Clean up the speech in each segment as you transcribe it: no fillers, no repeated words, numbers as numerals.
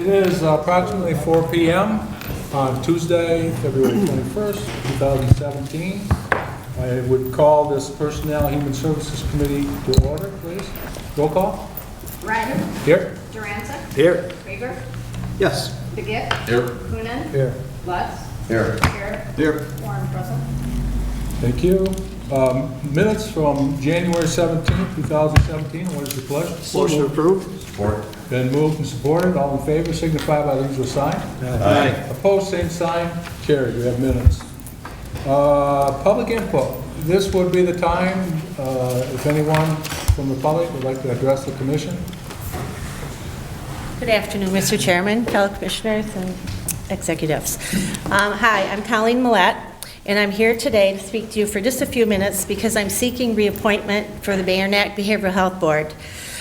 is approximately 4 p.m. on Tuesday, February 21st, 2017. I would call this Personnel Human Services Committee to order, please. Roll call. Ryder. Here. Duranza. Here. Krieger. Yes. Begic. Here. Coonan. Here. Lutz. Here. Garrett. Here. Warren present. Thank you. Minutes from January 17th, 2017. What is your pleasure? Motion approved. Support. Been moved and supported. All in favor signify by the usual sign. Aye. Opposed, same sign. Carried. We have minutes. Public input. This would be the time if anyone from the public would like to address the commission. Good afternoon, Mr. Chairman, fellow commissioners, and executives. Hi, I'm Colleen Millette, and I'm here today to speak to you for just a few minutes because I'm seeking reappointment for the Bayernack Behavioral Health Board.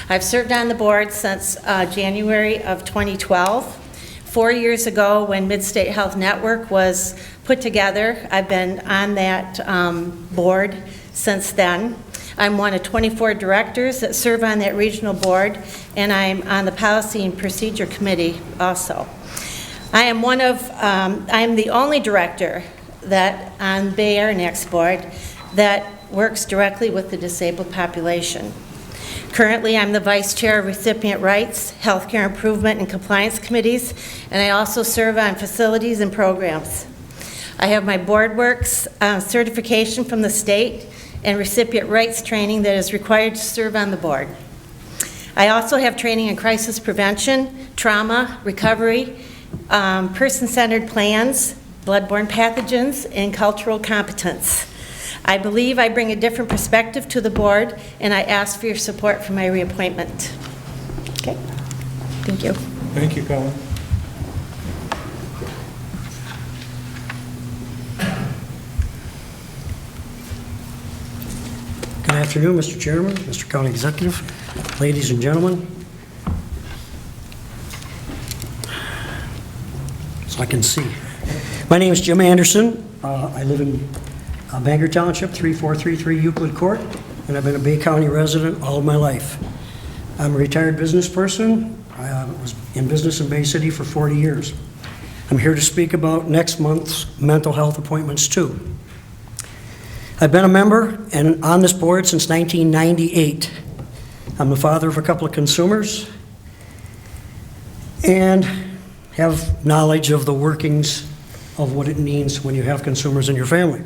I've served on the board since January of 2012. 4 years ago, when Mid-State Health Network was put together, I've been on that board since then. I'm one of 24 directors that serve on that regional board, and I'm on the Policy and Procedure Committee also. I am the only director that on Bayernack's board that works directly with the disabled population. Currently, I'm the Vice Chair of Recipient Rights, Healthcare Improvement and Compliance Committees, and I also serve on facilities and programs. I have my BoardWorks certification from the state and recipient rights training that is required to serve on the board. I also have training in crisis prevention, trauma, recovery, person-centered plans, bloodborne pathogens, and cultural competence. I believe I bring a different perspective to the board, and I ask for your support for my reappointment. Okay, thank you. Thank you, Colin. Good afternoon, Mr. Chairman, Mr. County Executive, ladies and gentlemen. So I can see. My name is Jim Anderson. I live in Bangor Township, 3433 Euclid Court, and I've been a Bay County resident all of my life. I'm a retired business person. I was in business in Bay City for 40 years. I'm here to speak about next month's mental health appointments too. I've been a member and on this board since 1998. I'm the father of a couple of consumers and have knowledge of the workings of what it means when you have consumers in your family.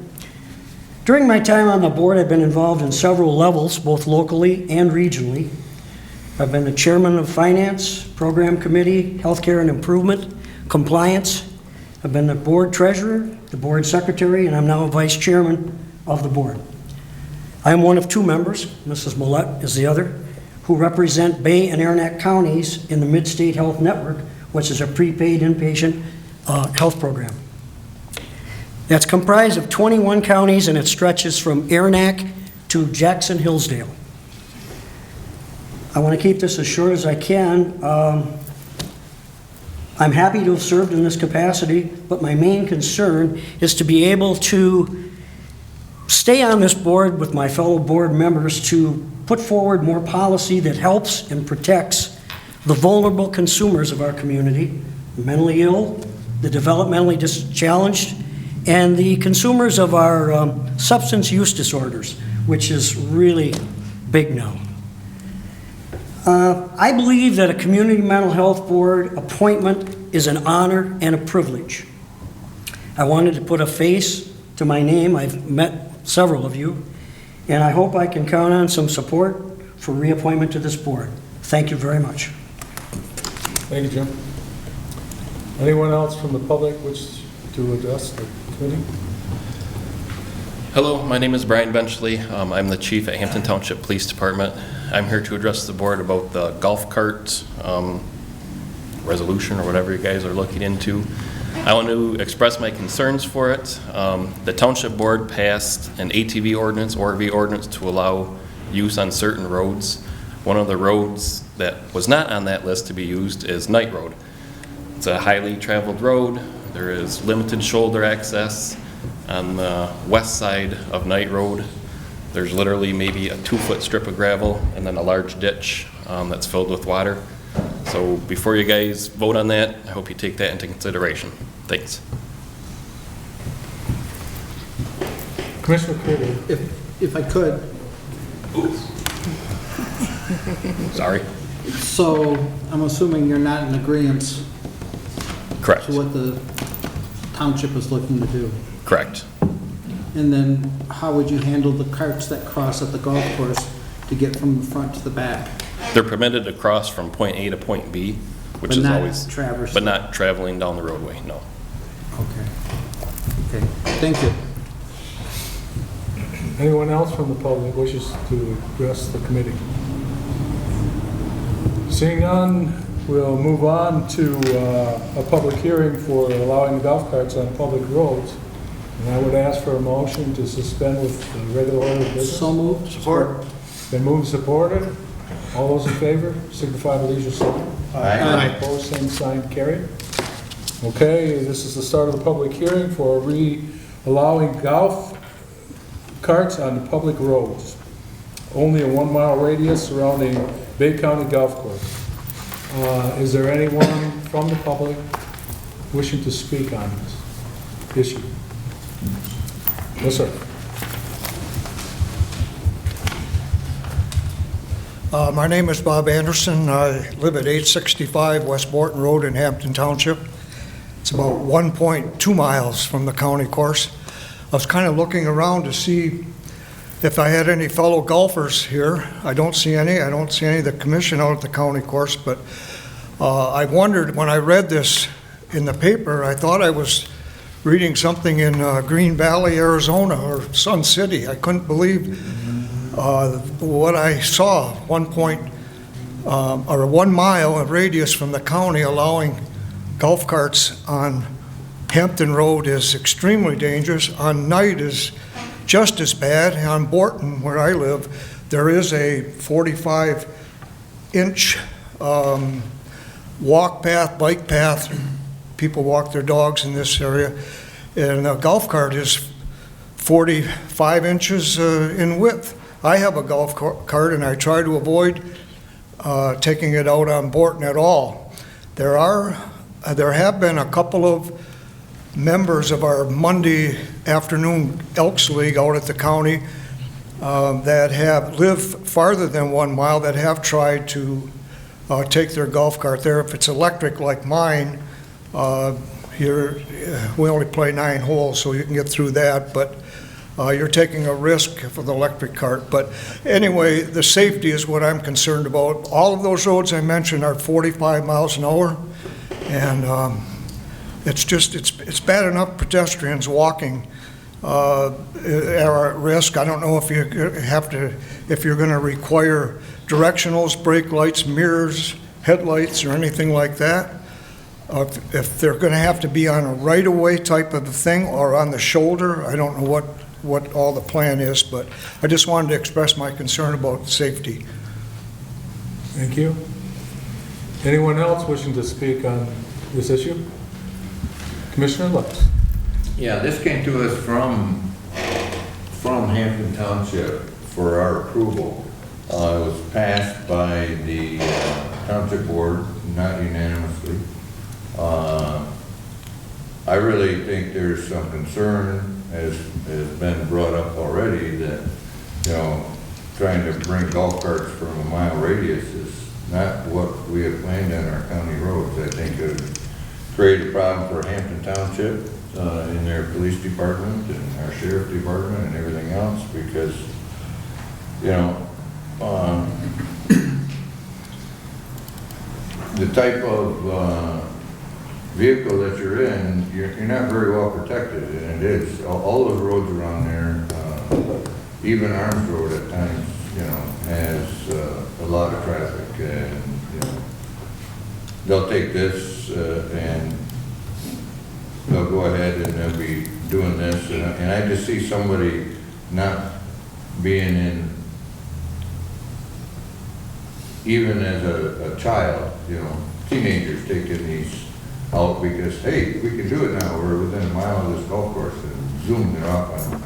During my time on the board, I've been involved in several levels, both locally and regionally. I've been the chairman of finance, program committee, healthcare and improvement, compliance. I've been the board treasurer, the board secretary, and I'm now a vice chairman of the board. I am one of two members, Mrs. Millette is the other, who represent Bay and Aranac counties in the Mid-State Health Network, which is a prepaid inpatient health program. That's comprised of 21 counties, and it stretches from Aranac to Jackson-Hillsdale. I want to keep this as short as I can. I'm happy to have served in this capacity, but my main concern is to be able to stay on this board with my fellow board members to put forward more policy that helps and protects the vulnerable consumers of our community, the mentally ill, the developmentally challenged, and the consumers of our substance use disorders, which is really big now. I believe that a community mental health board appointment is an honor and a privilege. I wanted to put a face to my name. I've met several of you, and I hope I can count on some support for reappointment to this board. Thank you very much. Thank you, Jim. Anyone else from the public wish to address the committee? Hello, my name is Brian Benchley. I'm the chief at Hampton Township Police Department. I'm here to address the board about the golf cart resolution or whatever you guys are looking into. I want to express my concerns for it. The Township Board passed an ATV ordinance, ORV ordinance, to allow use on certain roads. One of the roads that was not on that list to be used is Knight Road. It's a highly traveled road. There is limited shoulder access. On the west side of Knight Road, there's literally maybe a 2-foot strip of gravel and then a large ditch that's filled with water. So before you guys vote on that, I hope you take that into consideration. Thanks. Commissioner Critter. If I could, Sorry. so I'm assuming you're not in agreement Correct. to what the township is looking to do. Correct. And then how would you handle the carts that cross at the golf course to get from the front to the back? They're permitted to cross from point A to point B, which But is not always, traversing. but not traveling down the roadway, no. Okay. Okay, thank you. Anyone else from the public wishes to address the committee? Seeing none, we'll move on to a public hearing for allowing the golf carts on public roads. And I would ask for a motion to suspend with the regular order of business. So moved. Support. Been moved and supported. All those in favor, signify by leisure sign. Aye. Opposed, same sign, carried. Okay, this is the start of the public hearing for allowing golf carts on the public roads. Only a 1 mile radius surrounding Bay County Golf Course. Is there anyone from the public wishing to speak on this issue? Yes, sir. My name is Bob Anderson. I live at 865 West Borton Road in Hampton Township. It's about 1.2 miles from the county course. I was kind of looking around to see if I had any fellow golfers here. I don't see any. I don't see any of the commission out at the county course, but I wondered when I read this in the paper, I thought I was reading something in Green Valley, Arizona, or Sun City. I couldn't believe what I saw. 1 mile of radius from the county allowing golf carts on Hampton Road is extremely dangerous. On Night is just as bad. On Borton, where I live, there is a 45-inch walk path, bike path. People walk their dogs in this area. And a golf cart is 45 inches in width. I have a golf cart, and I try to avoid taking it out on Borton at all. There have been a couple of members of our Monday afternoon Elks League out at the county that have lived farther than 1 mile that have tried to take their golf cart there. If it's electric like mine, we only play 9 holes, so you can get through that, but you're taking a risk for the electric cart. But anyway, the safety is what I'm concerned about. All of those roads I mentioned are 45 miles an hour, and it's bad enough pedestrians walking are at risk. I don't know if you're going to require directionals, brake lights, mirrors, headlights, or anything like that. If they're going to have to be on a right-of-way type of a thing or on the shoulder, I don't know what all the plan is, but I just wanted to express my concern about safety. Thank you. Anyone else wishing to speak on this issue? Commissioner Lutz. Yeah, this came to us from Hampton Township for our approval. It was passed by the Township Board, not unanimously. I really think there's some concern, as has been brought up already, that, trying to bring golf carts from a mile radius is not what we have planned on our county roads. I think it would create a problem for Hampton Township in their police department and our sheriff department and everything else, because, the type of vehicle that you're in, you're not very well protected, and it is. All those roads around there, even Arms Road at times, has a lot of traffic, and they'll take this and they'll go ahead and they'll be doing this, and I just see somebody not being in, even as a child, teenagers taking these out because, hey, we can do it now. We're within a mile of this golf course, and zoom it off on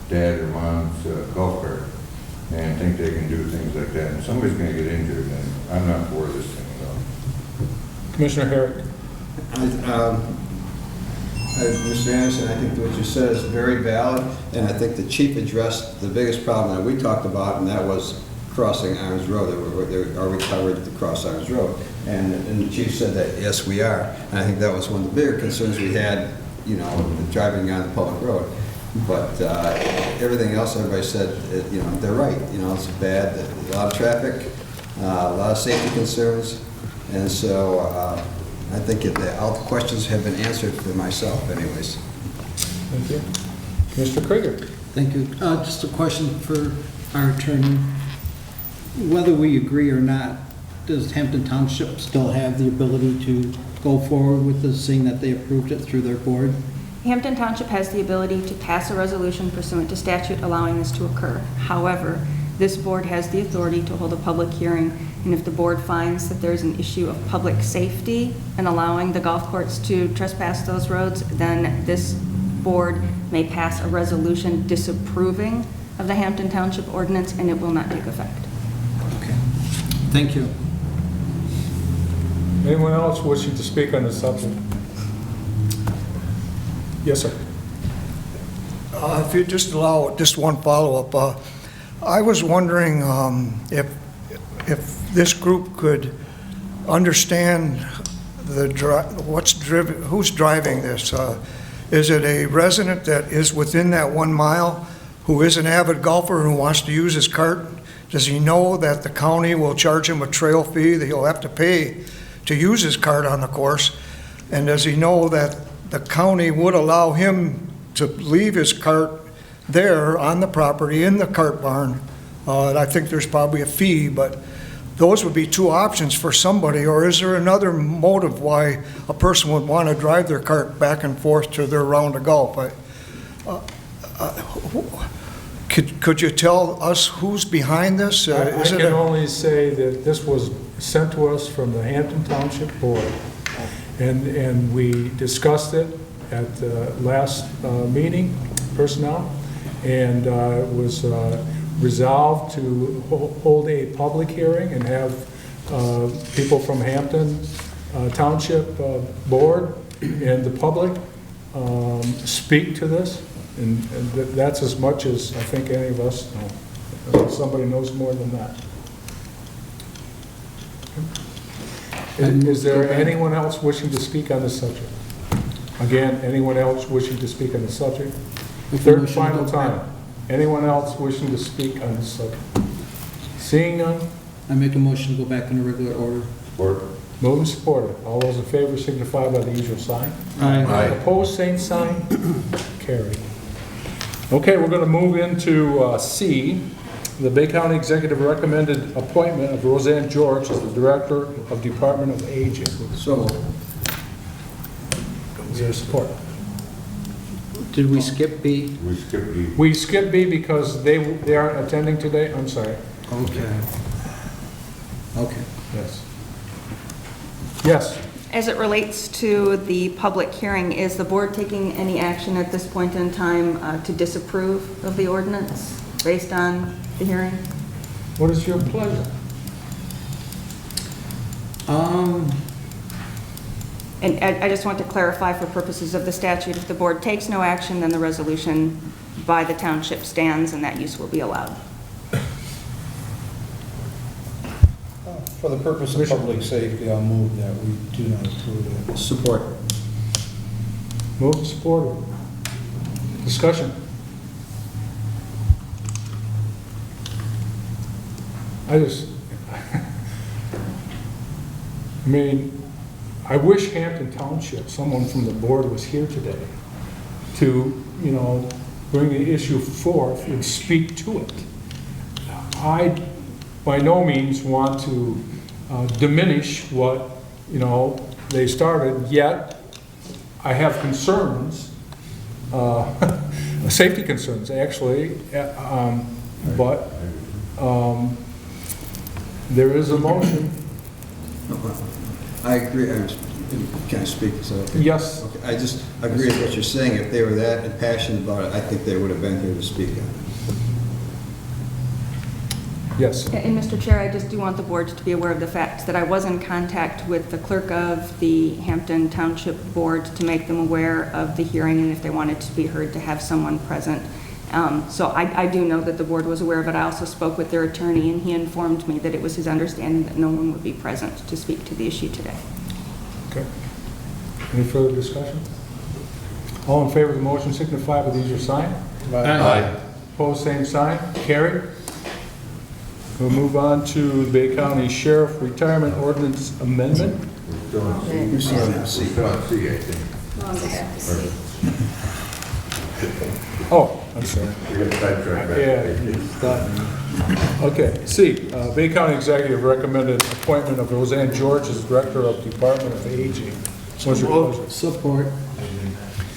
dad or mom's golf cart and think they can do things like that. And somebody's going to get injured, and I'm not for this thing at all. Commissioner Herrick. Mr. Anderson, I think what you said is very valid, and I think the chief addressed the biggest problem that we talked about, and that was crossing Irons Road. Are we covered to cross Irons Road? And the chief said that, yes, we are. And I think that was one of the bigger concerns we had, you know, driving on the public road. But everything else, everybody said, you know, they're right. You know, it's bad, a lot of traffic, a lot of safety concerns, and so I think all the questions have been answered for myself anyways. Thank you. Mr. Krieger. Thank you. Just a question for our attorney. Whether we agree or not, does Hampton Township still have the ability to go forward with this, seeing that they approved it through their board? Hampton Township has the ability to pass a resolution pursuant to statute allowing this to occur. However, this board has the authority to hold a public hearing, and if the board finds that there's an issue of public safety and allowing the golf courts to trespass those roads, then this board may pass a resolution disapproving of the Hampton Township ordinance, and it will not take effect. Okay. Thank you. Anyone else wishing to speak on this subject? Yes, sir. If you just allow just one follow-up, I was wondering if this group could understand who's driving this. Is it a resident that is within that 1 mile who is an avid golfer who wants to use his cart? Does he know that the county will charge him a trail fee that he'll have to pay to use his cart on the course? And does he know that the county would allow him to leave his cart there on the property in the cart barn? And I think there's probably a fee, but those would be two options for somebody. Or is there another motive why a person would want to drive their cart back and forth to their round of golf? Could you tell us who's behind this? I can only say that this was sent to us from the Hampton Township Board, and we discussed it at the last meeting, personnel, and it was resolved to hold a public hearing and have people from Hampton Township Board and the public speak to this. And that's as much as I think any of us know. Unless somebody knows more than that. Is there anyone else wishing to speak on this subject? Again, anyone else wishing to speak on the subject? Third and final time. Anyone else wishing to speak on this subject? Seeing none? I make a motion to go back in the regular order. Support. Moved and supported. All those in favor signify by the usual sign. Aye. Opposed, same sign. Carried. Okay, we're going to move into C. The Bay County Executive recommended appointment of Roseann George as the Director of Department of Aging. So, Is there support? Did we skip B? We skipped B. We skipped B because they aren't attending today. I'm sorry. Okay. Okay. Yes. Yes. As it relates to the public hearing, is the board taking any action at this point in time to disapprove of the ordinance based on the hearing? What is your pleasure? And I just want to clarify for purposes of the statute, if the board takes no action, then the resolution by the township stands and that use will be allowed. For the purpose of public safety, I'll move that we do not approve it. support. Moved and supported. Discussion. I mean, I wish Hampton Township, someone from the board was here today to, you know, bring the issue forth and speak to it. I, by no means, want to diminish what, you know, they started, yet I have concerns, safety concerns, actually, but there is a motion. I agree. Can I speak? So, okay. Yes. Okay. I just agree with what you're saying. If they were that passionate about it, I think they would have been here to speak on Yes. And Mr. Chair, I just do want the board to be aware of the fact that I was in contact with the clerk of the Hampton Township Board to make them aware of the hearing and if they wanted to be heard to have someone present. So I do know that the board was aware of it. I also spoke with their attorney and he informed me that it was his understanding that no one would be present to speak to the issue today. Okay. Any further discussion? All in favor of the motion signify by the usual sign. Aye. Opposed, same sign. Carried. We'll move on to the Bay County Sheriff Retirement Ordinance Amendment. We're still on C, I think. Oh, I'm sorry. We got sidetracked back. Yeah, it's done. Okay, C, Bay County Executive recommended appointment of Roseann George as Director of Department of Aging. What's your pleasure? Support.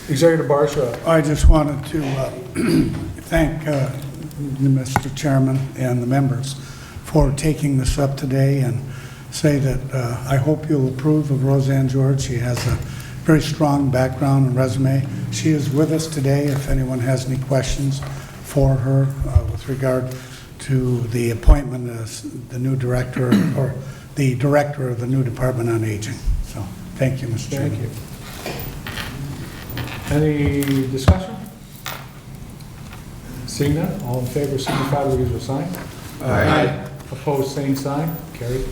Executive Barsha. I just wanted to thank Mr. Chairman and the members for taking this up today and say that I hope you'll approve of Roseann George. She has a very strong background and resume. She is with us today if anyone has any questions for her with regard to the appointment as the new director or the director of the new Department on Aging. So thank you, Mr. Chairman. Thank you. Any discussion? Seeing none, all in favor signify by the usual sign. Aye. Opposed, same sign. Carried.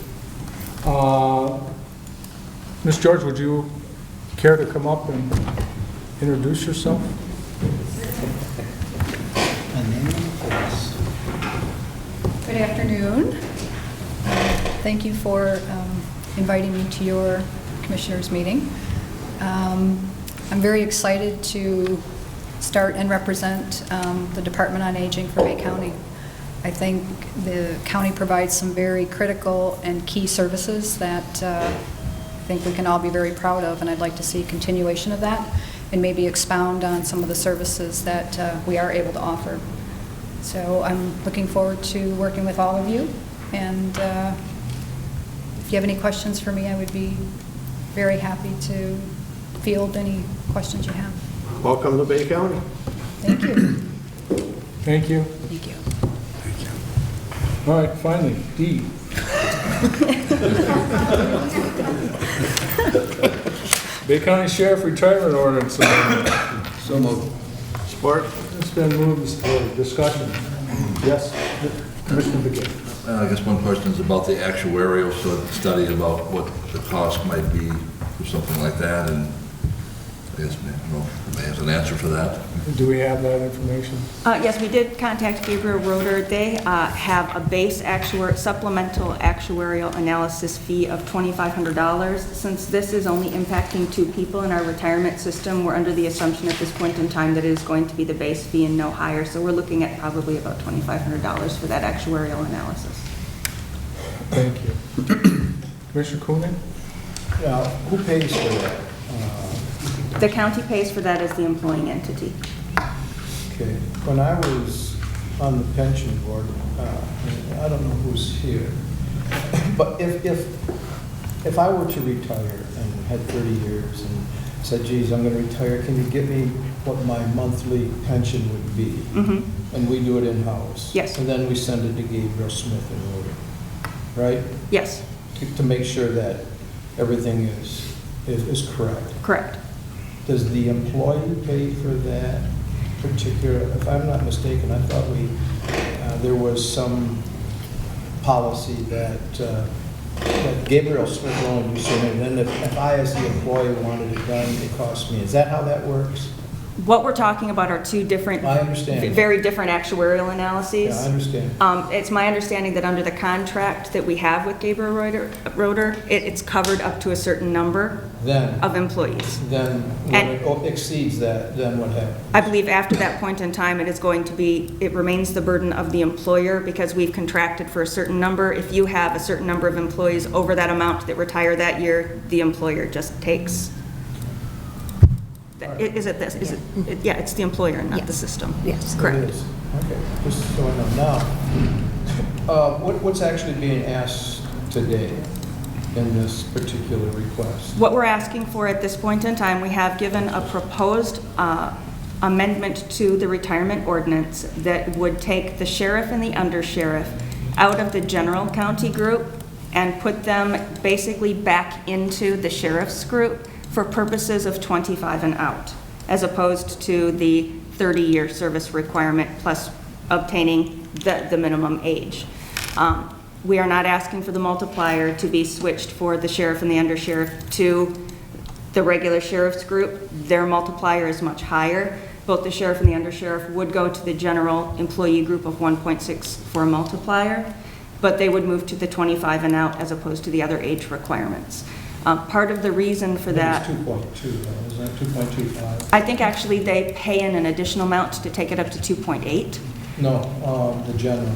Ms. George, would you care to come up and introduce yourself? Good afternoon. Thank you for inviting me to your commissioners' meeting. I'm very excited to start and represent the Department on Aging for Bay County. I think the county provides some very critical and key services that I think we can all be very proud of, and I'd like to see continuation of that and maybe expound on some of the services that we are able to offer. So I'm looking forward to working with all of you, and if you have any questions for me, I would be very happy to field any questions you have. Welcome to Bay County. Thank you. Thank you. Thank you. All right, finally, D. Bay County Sheriff Retirement Ordinance Amendment. So moved. Support. It's been moved for discussion. Yes, Commissioner McGinn. I guess one question is about the actuarial study about what the cost might be or something like that, and I guess may have an answer for that. Do we have that information? Yes, we did contact Gabriel Roeder. They have a base supplemental actuarial analysis fee of $2,500. Since this is only impacting 2 people in our retirement system, we're under the assumption at this point in time that it is going to be the base fee and no higher. So we're looking at probably about $2,500 for that actuarial analysis. Thank you. Commissioner Coonan? Now, who pays for that? The county pays for that as the employing entity. Okay. When I was on the pension board, I don't know who's here, but if I were to retire and had 30 years and said, geez, I'm going to retire, can you give me what my monthly pension would be? Mm-hmm. And we do it in-house. Yes. And then we send it to Gabriel Smith and Roeder, right? Yes. To make sure that everything is correct. Correct. Does the employee pay for that particular, if I'm not mistaken, I thought there was some policy that Gabriel Smith only do so many, and then if I as the employee wanted it done, it cost me. Is that how that works? What we're talking about are 2 different, I understand. very different actuarial analyses. Yeah, I understand. It's my understanding that under the contract that we have with Gabriel Roeder, it's covered up to a certain number of employees. Then when it exceeds that, then what happens? I believe after that point in time, it remains the burden of the employer because we've contracted for a certain number. If you have a certain number of employees over that amount that retire that year, the employer just takes. Is it this? Is it? Yeah, it's the employer, not the system. Yes. Correct. It is. Okay, just so I know. Now, what's actually being asked today in this particular request? What we're asking for at this point in time, we have given a proposed amendment to the retirement ordinance that would take the sheriff and the undersheriff out of the general county group and put them basically back into the sheriff's group for purposes of 25 and out, as opposed to the 30-year service requirement plus obtaining the minimum age. We are not asking for the multiplier to be switched for the sheriff and the undersheriff to the regular sheriff's group. Their multiplier is much higher. Both the sheriff and the undersheriff would go to the general employee group of 1.6 for a multiplier, but they would move to the 25 and out as opposed to the other age requirements. Part of the reason for that... It's 2.2, though, isn't it? 2.25? I think actually they pay in an additional amount to take it up to 2.8. No, the general.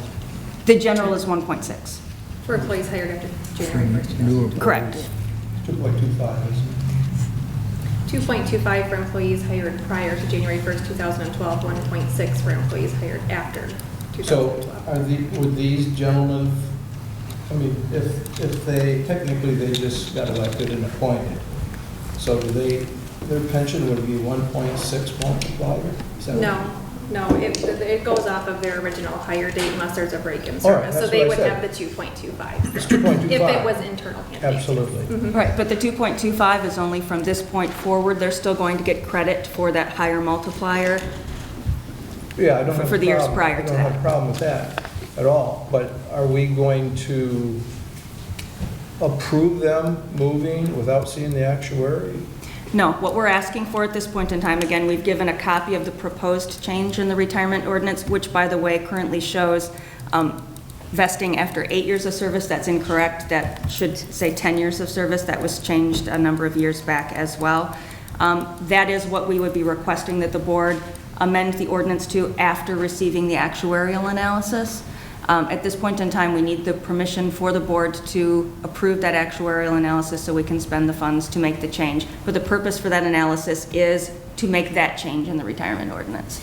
The general is 1.6. For employees hired after January 1st. Correct. 2.25, isn't it? 2.25 for employees hired prior to January 1st, 2012, 1.6 for employees hired after 2012. So would these gentlemen, I mean, if they, technically they just got elected and appointed, so their pension would be 1.6 multiplier? Is that right? No, it goes off of their original hire date unless there's a break in All right, service. So that's they what would I have the 2.25. It's 2.25. If it was internal candidate. Absolutely. Right, but the 2.25 is only from this point forward. They're still going to get credit for that higher multiplier. Yeah, I don't have For a the years problem. prior to I don't have that. a problem with that at all, but are we going to approve them moving without seeing the actuary? No, what we're asking for at this point in time, again, we've given a copy of the proposed change in the retirement ordinance, which, by the way, currently shows vesting after 8 years of service. That's incorrect. That should say 10 years of service. That was changed a number of years back as well. That is what we would be requesting that the board amend the ordinance to after receiving the actuarial analysis. At this point in time, we need the permission for the board to approve that actuarial analysis so we can spend the funds to make the change. But the purpose for that analysis is to make that change in the retirement ordinance.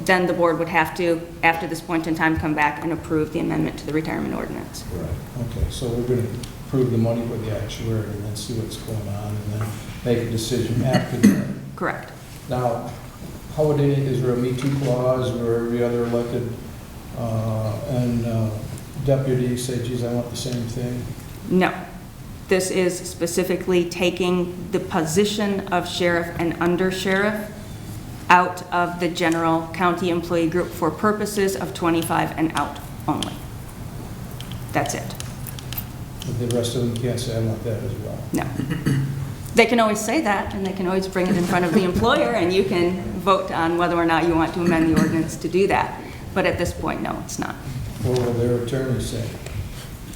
Then the board would have to, after this point in time, come back and approve the amendment to the retirement ordinance. Right, okay, so we're going to approve the money for the actuary and then see what's going on and then make a decision after that. Correct. Now, how would is there a Me Too clause where every other elected deputy say, geez, I want the same thing? No. This is specifically taking the position of sheriff and undersheriff out of the general county employee group for purposes of 25 and out only. That's it. But the rest of them can't say, I want that as well. No. They can always say that, and they can always bring it in front of the employer, and you can vote on whether or not you want to amend the ordinance to do that. But at this point, no, it's not. What will their attorney say?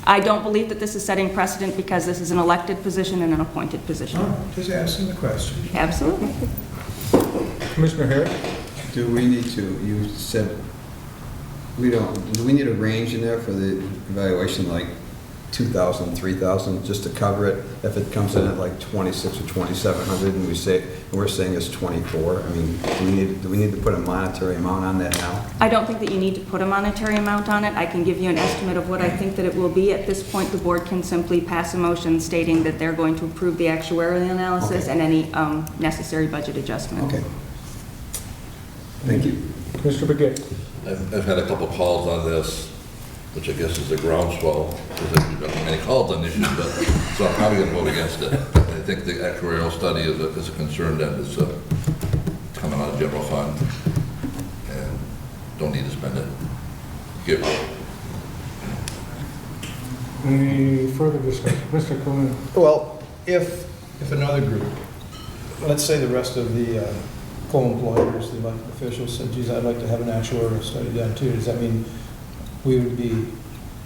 I don't believe that this is setting precedent because this is an elected position and an appointed position. Just asking the question. Absolutely. Commissioner Harris? Do we need to, you said, do we need a range in there for the evaluation, like 2,000, 3,000, just to cover it? If it comes in at like 26 or 2,700 and we're saying it's 24, I mean, do we need to put a monetary amount on that now? I don't think that you need to put a monetary amount on it. I can give you an estimate of what I think that it will be. At this point, the board can simply pass a motion stating that they're going to approve the actuarial analysis and any necessary budget adjustment. Okay. Thank you. Mr. Begic? I've had a couple calls on this, which I guess is a groundswell, because we've got many calls on issues, but, so I'm probably going to vote against it. I think the actuarial study is a concern that is coming out of general fund, and don't need to spend it. Give. Any further discussion? Mr. Cohen? Well, if another group, let's say the rest of the co-employers, the elected officials said, geez, I'd like to have an actuarial study done too, does that mean we would be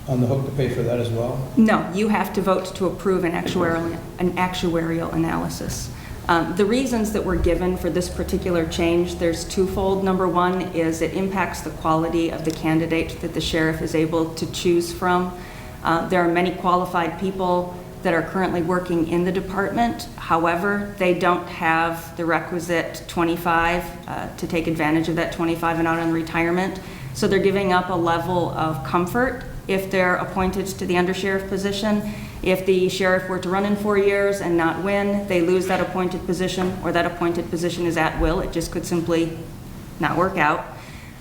on the hook to pay for that as well? No, you have to vote to approve an actuarial analysis. The reasons that were given for this particular change, there's twofold. Number one is it impacts the quality of the candidate that the sheriff is able to choose from. There are many qualified people that are currently working in the department. However, they don't have the requisite 25 to take advantage of that 25 and out on retirement. So they're giving up a level of comfort if they're appointed to the undersheriff position. If the sheriff were to run in 4 years and not win, they lose that appointed position, or that appointed position is at will. It just could simply not work out.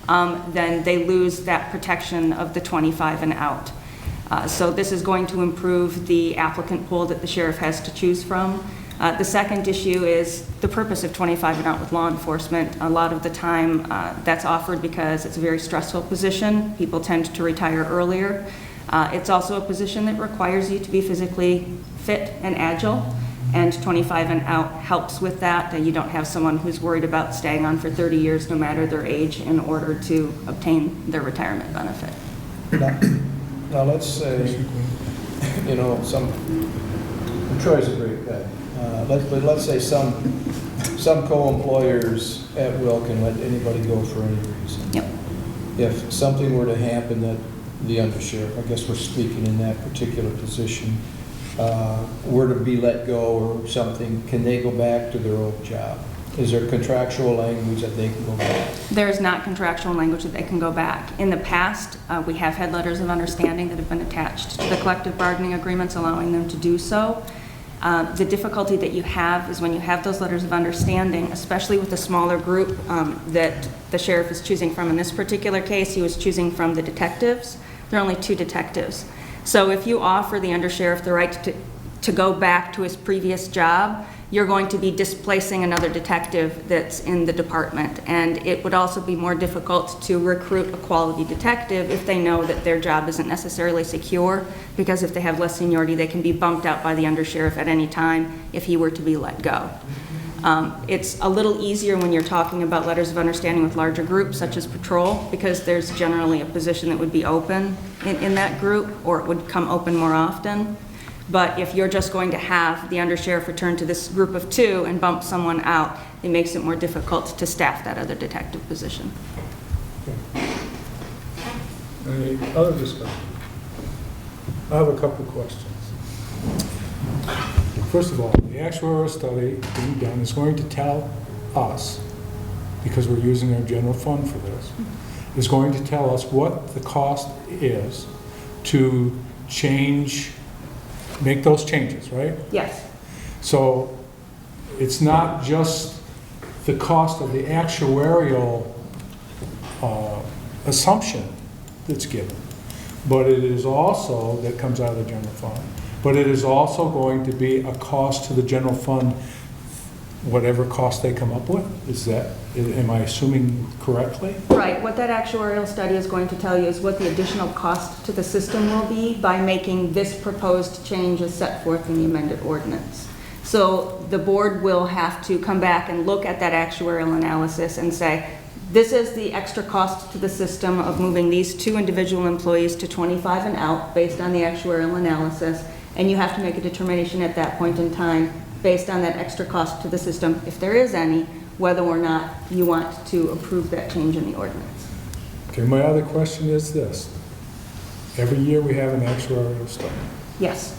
then they lose that protection of the 25 and out. So this is going to improve the applicant pool that the sheriff has to choose from. The second issue is the purpose of 25 and out with law enforcement. A lot of the time that's offered because it's a very stressful position. People tend to retire earlier. It's also a position that requires you to be physically fit and agile, and 25 and out helps with that. You don't have someone who's worried about staying on for 30 years no matter their age in order to obtain their retirement benefit. Now let's say, you know, Troy's a great guy. But let's say some co-employers at will can let anybody go for any reason. Yep. If something were to happen that the undersheriff, I guess we're speaking in that particular position, were to be let go or something, can they go back to their old job? Is there contractual language that they can go back? There's not contractual language that they can go back. In the past, we have had letters of understanding that have been attached to the collective bargaining agreements allowing them to do so. The difficulty that you have is when you have those letters of understanding, especially with a smaller group that the sheriff is choosing from. In this particular case, he was choosing from the detectives. There are only 2 detectives. So if you offer the undersheriff the right to go back to his previous job, you're going to be displacing another detective that's in the department. And it would also be more difficult to recruit a quality detective if they know that their job isn't necessarily secure, because if they have less seniority, they can be bumped out by the undersheriff at any time if he were to be let go. It's a little easier when you're talking about letters of understanding with larger groups, such as patrol, because there's generally a position that would be open in that group, or it would come open more often. But if you're just going to have the undersheriff return to this group of 2 and bump someone out, it makes it more difficult to staff that other detective position. Any other discussion? I have a couple of questions. First of all, the actuarial study being done is going to tell us, because we're using our general fund for this, is going to tell us what the cost is to make those changes, right? Yes. So it's not just the cost of the actuarial assumption that's given, but it is also, that comes out of the general fund, but it is also going to be a cost to the general fund, whatever cost they come up with. Is that, am I assuming correctly? Right. What that actuarial study is going to tell you is what the additional cost to the system will be by making this proposed change as set forth in the amended ordinance. So the board will have to come back and look at that actuarial analysis and say, this is the extra cost to the system of moving these 2 individual employees to 25 and out based on the actuarial analysis, and you have to make a determination at that point in time based on that extra cost to the system, if there is any, whether or not you want to approve that change in the ordinance. Okay, my other question is this. Every year we have an actuarial study. Yes.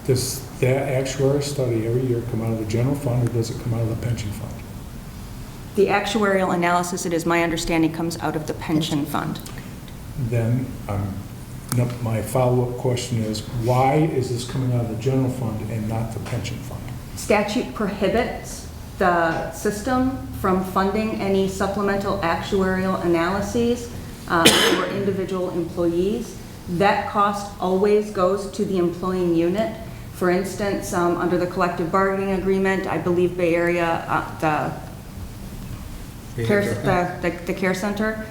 Does that actuarial study every year come out of the general fund, or does it come out of the pension fund? The actuarial analysis, it is my understanding, comes out of the pension fund. Then my follow-up question is, why is this coming out of the general fund and not the pension fund? Statute prohibits the system from funding any supplemental actuarial analyses for individual employees. That cost always goes to the employing unit. For instance, under the collective bargaining agreement, I believe Bay Area, the care center,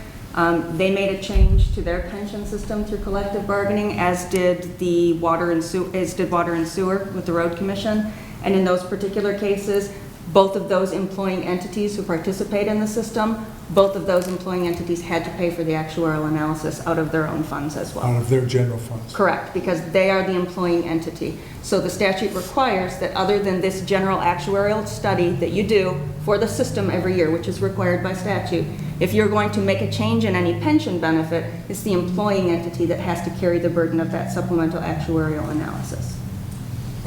they made a change to their pension system through collective bargaining, as did the water and sewer with the road commission. And in those particular cases, both of those employing entities who participate in the system, both of those employing entities had to pay for the actuarial analysis out of their own funds as well. Out of their general funds? Correct, because they are the employing entity. So the statute requires that other than this general actuarial study that you do for the system every year, which is required by statute, if you're going to make a change in any pension benefit, it's the employing entity that has to carry the burden of that supplemental actuarial analysis.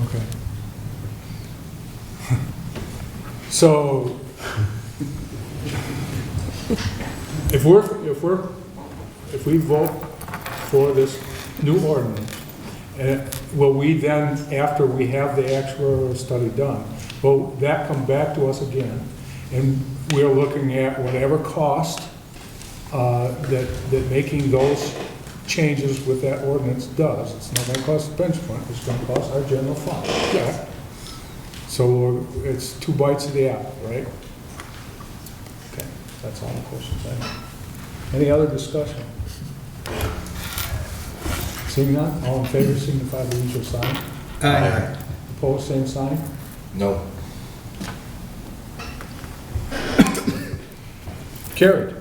Okay. So, if we vote for this new ordinance, will we then, after we have the actuarial study done, will that come back to us again, and we're looking at whatever cost that making those changes with that ordinance does. It's not going to cost the pension fund, it's going to cost our general fund. Yes. So it's 2 bites of the apple, right? Okay, that's all the questions I have. Any other discussion? Seeing none, all in favor signify by the usual sign. Aye. Opposed, same sign. No. Carried.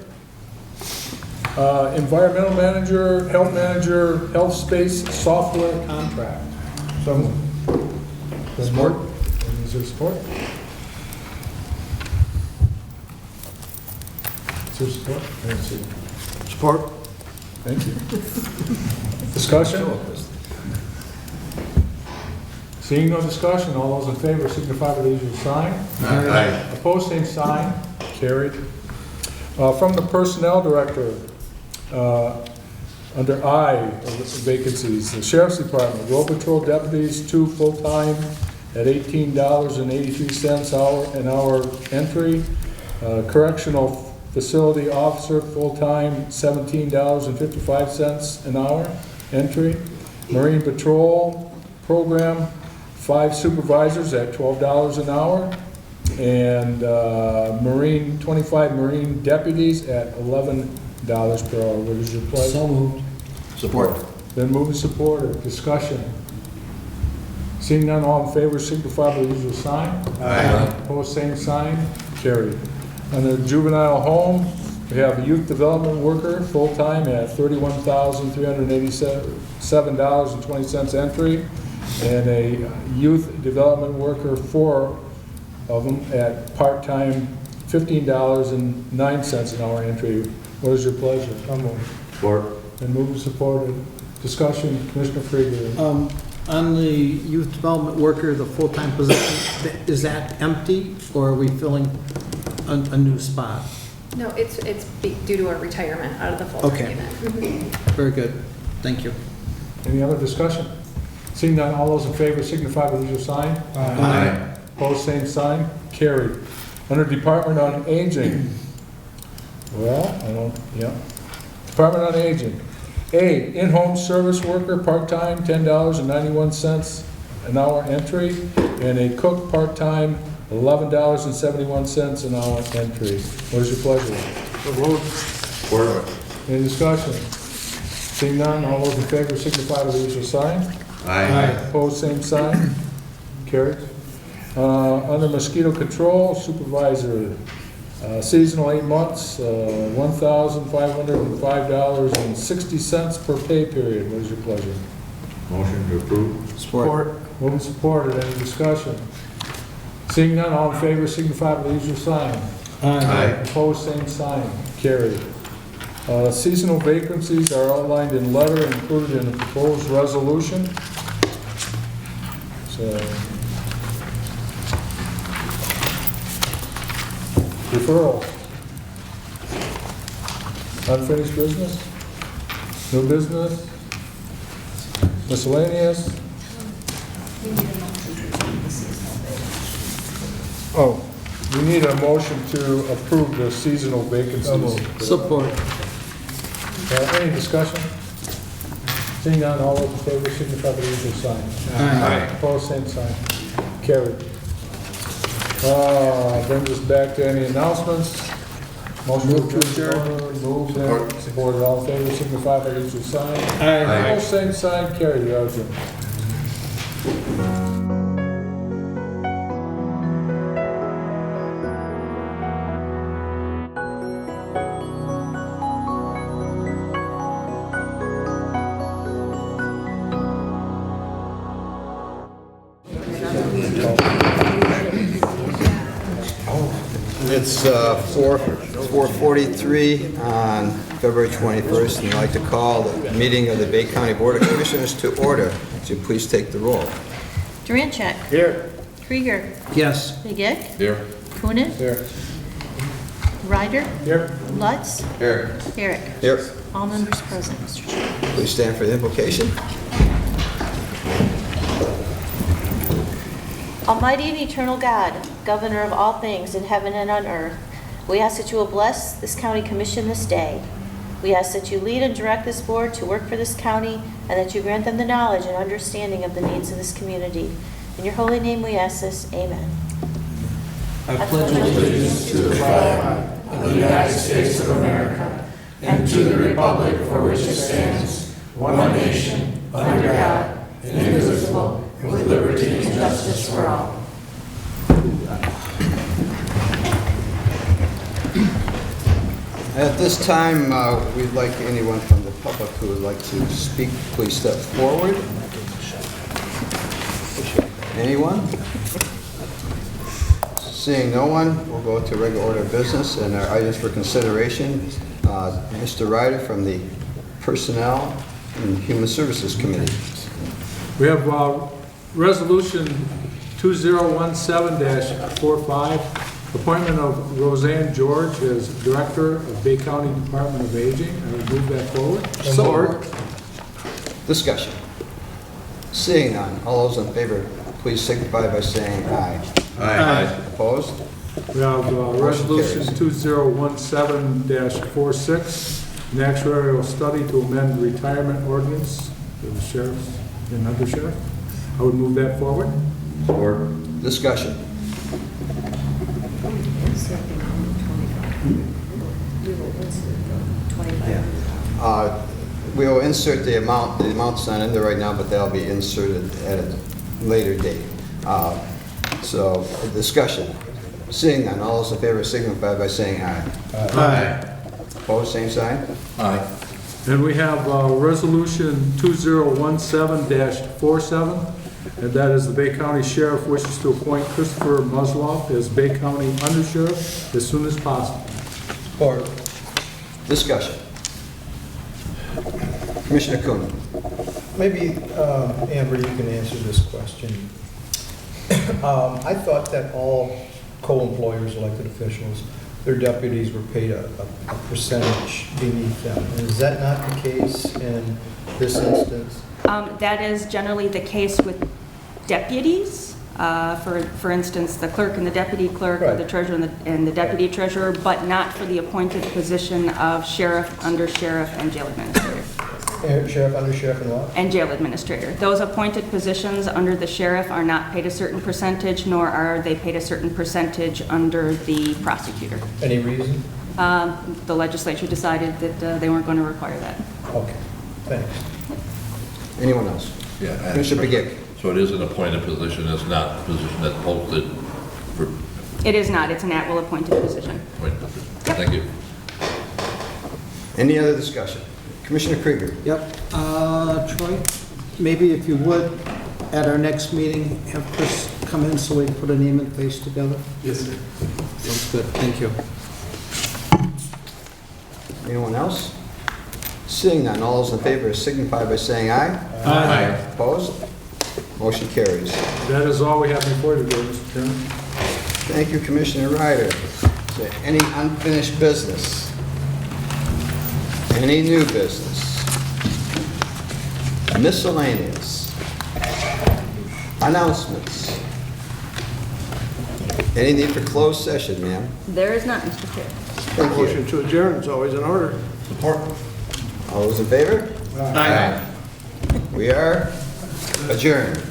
Environmental manager, health space software contract. So moved. Support. Is there support? Is there support? I didn't see. Support? Thank you. Discussion? Seeing no discussion, all those in favor signify by the usual sign. Aye. Opposed, same sign. Carried. From the Personnel Director, under I, vacancies, the Sheriff's Department, Road Patrol deputies, 2 full-time at $18.83 an hour entry. Correctional Facility Officer, full-time, $17.55 an hour entry. Marine Patrol Program, 5 supervisors at $12 an hour. And 25 Marine deputies at $11 per hour. What is your pleasure? So moved. Support. Then moved and supported. Discussion. Seeing none, all in favor signify by the usual sign. Aye. Opposed, same sign. Carried. Under juvenile home, we have a youth development worker, full-time at $31,387.20 entry, and a youth development worker, 4 of them at part-time, $15.09 an hour entry. What is your pleasure? Support. And moved and supported. Discussion, Commissioner Krieger. On the youth development worker, the full-time position, is that empty, or are we filling a new spot? No, it's due to a retirement out of the full-time Okay. unit. Very good. Thank you. Any other discussion? Seeing none, all those in favor signify by the usual sign. Aye. Opposed, same sign. Carried. Under Department on Aging, Department on Aging. A, in-home service worker, part-time, $10.91 an hour entry, and a cook, part-time, $11.71 an hour entry. What is your pleasure? Support. Any discussion? Seeing none, all those in favor signify by the usual sign. Aye. Opposed, same sign. Carried. Under mosquito control, supervisor, seasonal 8 months, $1,505.60 per pay period. What is your pleasure? Motion to approve. Support. Moved and supported. Any discussion? Seeing none, all in favor signify by the usual sign. Aye. Opposed, same sign. Carried. Seasonal vacancies are outlined in letter and included in the proposed resolution. So, referral. Unfinished business? New business? Miscellaneous? Oh, we need a motion to approve the seasonal vacancies. Support. Any discussion? Seeing none, all those in favor signify by the usual sign. Aye. Opposed, same sign. Carried. Brings us back to any announcements. Motion to adjourn. Moved and supported. All in favor signify by the usual sign. Aye. Opposed, same sign. Carried. We are adjourned. It's 4:43 on February 21st, and I'd like to call the meeting of the Bay County Board of Commissioners to order. Would you please take the roll? Durancheck. Here. Krieger. Yes. Begic. Here. Kunin. Here. Ryder. Here. Lutz. Here. Herrick. Here. All members present, Mr. Chair. Please stand for the invocation. Almighty and eternal God, governor of all things in heaven and on earth, we ask that you will bless this county commission this day. We ask that you lead and direct this board to work for this county and that you grant them the knowledge and understanding of the needs of this community. In your holy name we ask this. Amen. I pledge allegiance to the flag of the United States of America and to the republic for which it stands, one nation, under God, indivisible, with liberty and justice for all. At this time, we'd like anyone from the public who would like to speak, please step forward. Anyone? Seeing no one, we'll go to regular order of business and our items for consideration. Mr. Ryder from the Personnel and Human Services Committee. We have Resolution 2017-45, appointment of Roseann George as Director of Bay County Department of Aging. I will move that forward. Support. Discussion. Seeing none, all those in favor, please signify by saying aye. Aye. Opposed? We have Resolution 2017-46, an actuarial study to amend the retirement ordinance for the sheriffs and undersheriff. I would move that forward. Support. Discussion. We will insert the amount. The amount's not in there right now, but that'll be inserted at a later date. So, discussion. Seeing none, all those in favor signify by saying aye. Aye. Opposed, same sign? Aye. And we have Resolution 2017-47, and that is the Bay County Sheriff wishes to appoint Christopher Musloff as Bay County Undersheriff as soon as possible. Support. Discussion. Commissioner Kuhn. Maybe, Amber, you can answer this question. I thought that all co-employers, elected officials, their deputies were paid a percentage beneath them. And is that not the case in this instance? That is generally the case with deputies. For instance, the clerk and the deputy clerk, or the treasurer and the deputy treasurer, but not for the appointed position of sheriff, undersheriff, and jail administrator. Sheriff, undersheriff, and what? And jail administrator. Those appointed positions under the sheriff are not paid a certain percentage, nor are they paid a certain percentage under the prosecutor. Any reason? The legislature decided that they weren't going to require that. Okay, thanks. Anyone else? Yeah. Commissioner Begic. So it is an appointed position, it's not a position that's posted for It is not. It's an at-will appointed position. appointed position. Thank you. Any other discussion? Commissioner Krieger. Yep. Troy, maybe if you would, at our next meeting, have Chris come in so we can put a name and face together? Yes, sir. Sounds good. Thank you. Anyone else? Seeing none, all those in favor signify by saying aye. Aye. Opposed? Motion carries. That is all we have before today, Mr. Chairman. Thank you, Commissioner Ryder. Is there any unfinished business? Any new business? Miscellaneous? Announcements? Any need for closed session, ma'am? There is not, Mr. Chair. Thank you. Motion to adjourn is always in order. Support. All those in favor? Aye. We are adjourned.